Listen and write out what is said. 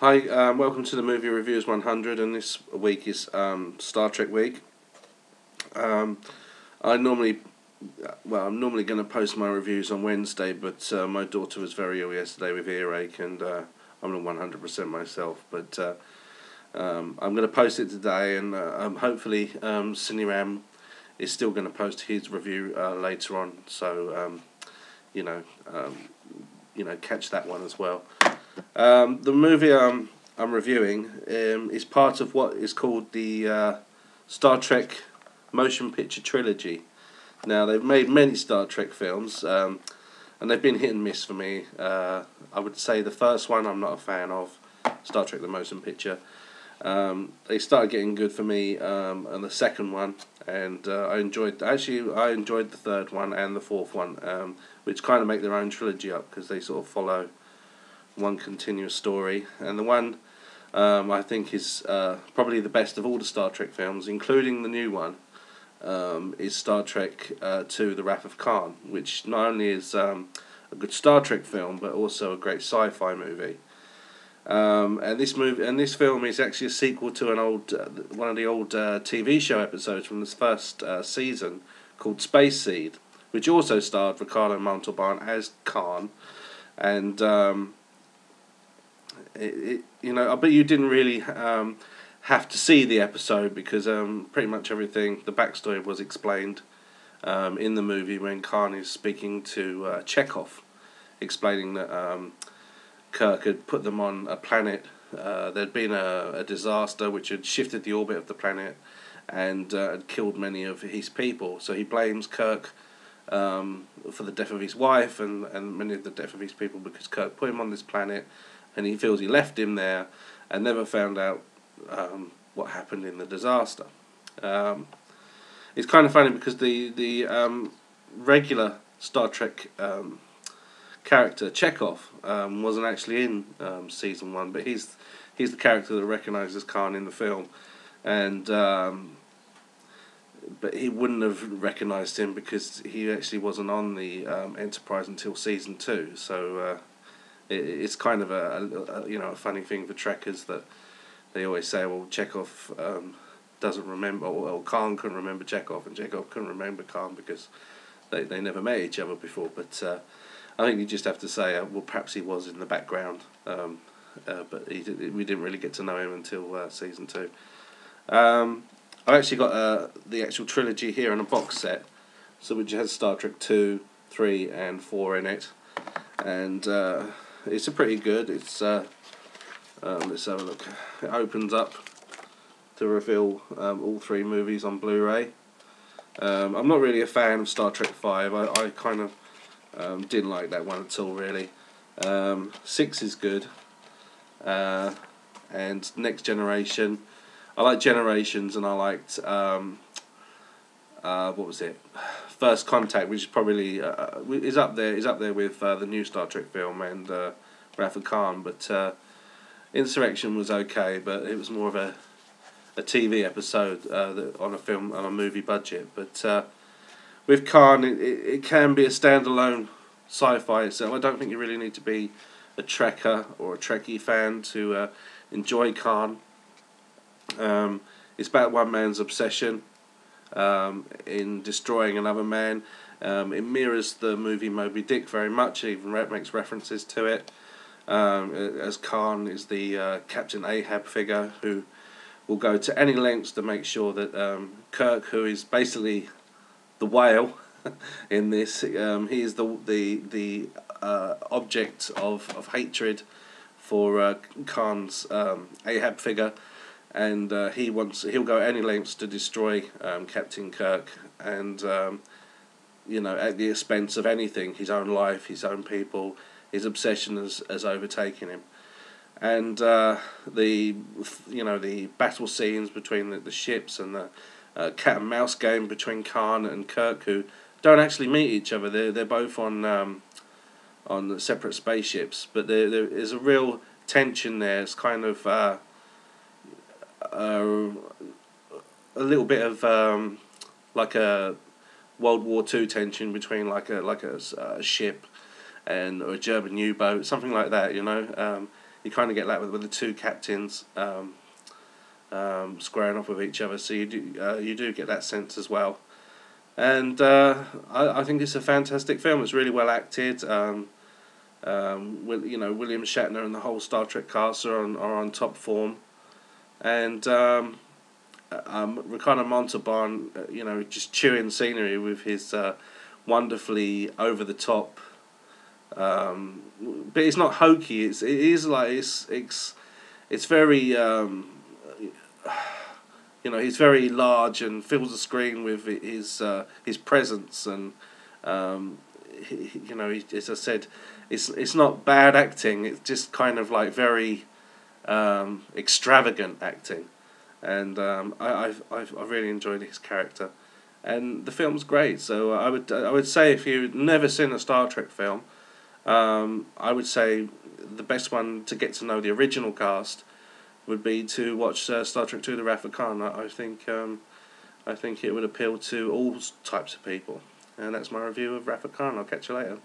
Hi, welcome to the Movie Reviews 100, and this week is Star Trek week. Um, I'm normally going to post my reviews on Wednesday, but my daughter was very ill yesterday with earache, and I'm not 100% myself. But I'm going to post it today, and hopefully Cineram is still going to post his review later on. So you know, catch that one as well. The movie I'm reviewing is part of what is called the Star Trek motion picture trilogy. Now, they've made many Star Trek films, and they've been hit and miss for me. I would say the first one I'm not a fan of, Star Trek the motion picture. They started getting good for me, and the second one, and I enjoyed the third one and the fourth one, which kind of make their own trilogy up because they sort of follow one continuous story. And the one I think is probably the best of all the Star Trek films, including the new one, is Star Trek 2: The Wrath of Khan, which not only is a good Star Trek film but also a great sci-fi movie. And this film is actually a sequel to one of the old TV show episodes from this first season called Space Seed, which also starred Ricardo Montalban as Khan. And I bet you didn't really have to see the episode because pretty much everything, the backstory was explained in the movie when Khan is speaking to Chekhov, explaining that Kirk had put them on a planet. There'd been a disaster which had shifted the orbit of the planet and had killed many of his people. So he blames Kirk for the death of his wife and many of the death of his people because Kirk put him on this planet, and he feels he left him there and never found out what happened in the disaster. It's kind of funny because the regular Star Trek character Chekhov wasn't actually in season one, but he's the character that recognises Khan in the film, and but he wouldn't have recognised him because he actually wasn't on the Enterprise until season 2. So it's kind of a funny thing for Trekkers that they always say, well, Chekhov doesn't remember, or Khan couldn't remember Chekhov, and Chekhov couldn't remember Khan because they never met each other before. But I think you just have to say, well, perhaps he was in the background, but we didn't really get to know him until season 2. I've actually got the actual trilogy here in a box set, so which has Star Trek 2, 3 and 4 in it, and it's a pretty good. It's let's have a look. It opens up to reveal all 3 movies on Blu-ray. I'm not really a fan of Star Trek 5. I kind of didn't like that one at all, really. 6 is good, and Next Generation. I like Generations, and I liked what was it? First Contact, which is probably is up there with the new Star Trek film and Wrath of Khan. But Insurrection was okay, but it was more of a TV episode on a movie budget. But with Khan, it can be a standalone sci-fi itself. I don't think you really need to be a Trekker or a Trekkie fan to enjoy Khan. It's about one man's obsession in destroying another man. It mirrors the movie Moby Dick very much. It even makes references to it. As Khan is the Captain Ahab figure who will go to any lengths to make sure that Kirk, who is basically the whale in this, he is the object of hatred for Khan's Ahab figure, and he'll go any lengths to destroy Captain Kirk, and at the expense of anything, his own life, his own people. His obsession has overtaken him, and the battle scenes between the ships and the cat and mouse game between Khan and Kirk, who don't actually meet each other. They're both on separate spaceships, but there is a real tension there. It's kind of a little bit of like a World War II tension between like a ship or a German U-boat, something like that. you kind of get that with the two captains squaring off with each other. So you do get that sense as well. And I think it's a fantastic film. It's really well acted. William Shatner and the whole Star Trek cast are on top form, and Ricardo Montalban, just chewing scenery with his wonderfully over the top. But it's not hokey. It's very he's very large and fills the screen with his presence, and as I said, it's not bad acting. It's just kind of like very extravagant acting, and I've really enjoyed his character, and the film's great. So I would say if you've never seen a Star Trek film, I would say the best one to get to know the original cast would be to watch Star Trek II: The Wrath of Khan. I think it would appeal to all types of people, and that's my review of Wrath of Khan. I'll catch you later.